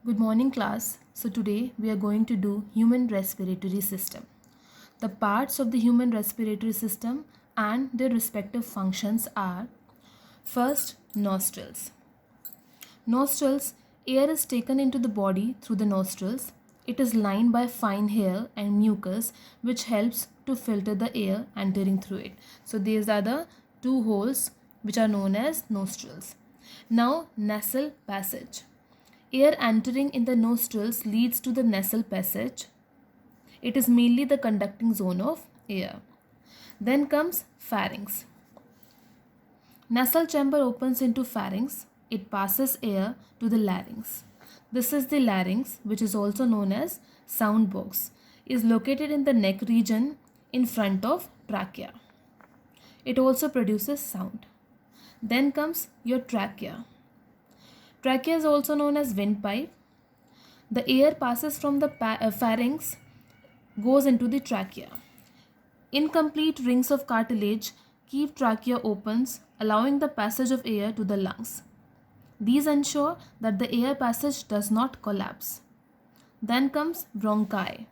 Good morning, class. So today we are going to do human respiratory system. The parts of the human respiratory system and their respective functions are: first, nostrils. Nostrils, air is taken into the body through the nostrils. It is lined by fine hair and mucus which helps to filter the air entering through it. So these are the two holes which are known as nostrils. Now, nasal passage. Air entering in the nostrils leads to the nasal passage. It is mainly the conducting zone of air. Then comes pharynx. Nasal chamber opens into pharynx. It passes air to the larynx. This is the larynx, which is also known as sound box, is located in the neck region in front of trachea. It also produces sound. Then comes your trachea. Trachea is also known as windpipe. The air passes from the pharynx, goes into the trachea. Incomplete rings of cartilage keep trachea opens, allowing the passage of air to the lungs. These ensure that the air passage does not collapse. Then comes bronchi.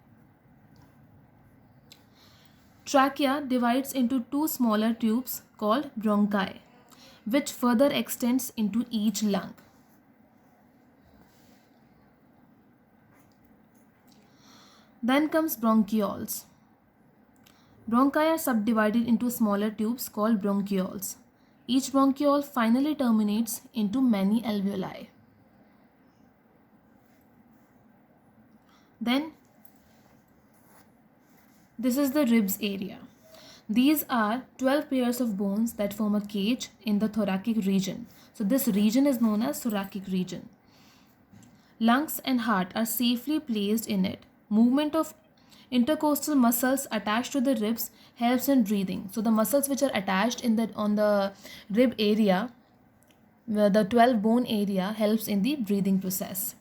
Trachea divides into two smaller tubes called bronchi, which further extends into each lung. Then comes bronchioles. Bronchi are subdivided into smaller tubes called bronchioles. Each bronchiole finally terminates into many alveoli. Then, this is the ribs area. These are 12 pairs of bones that form a cage in the thoracic region. So this region is known as thoracic region. Lungs and heart are safely placed in it. Movement of intercostal muscles attached to the ribs helps in breathing. So the muscles which are attached on the rib area, the 12 bone area, helps in the breathing process.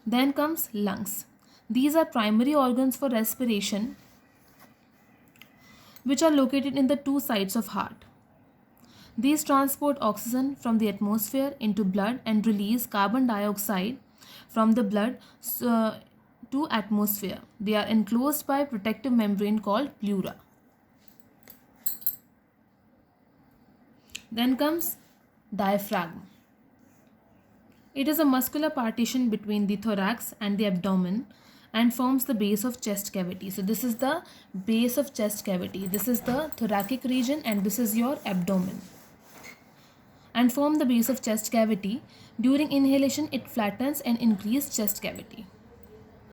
Then comes lungs. These are primary organs for respiration which are located in the two sides of heart. These transport oxygen from the atmosphere into blood and release carbon dioxide from the blood to atmosphere. They are enclosed by a protective membrane called pleura. Then comes diaphragm. It is a muscular partition between the thorax and the abdomen and forms the base of chest cavity. So this is the base of chest cavity. This is the thoracic region and this is your abdomen. And form the base of chest cavity. During inhalation, it flattens and increases chest cavity.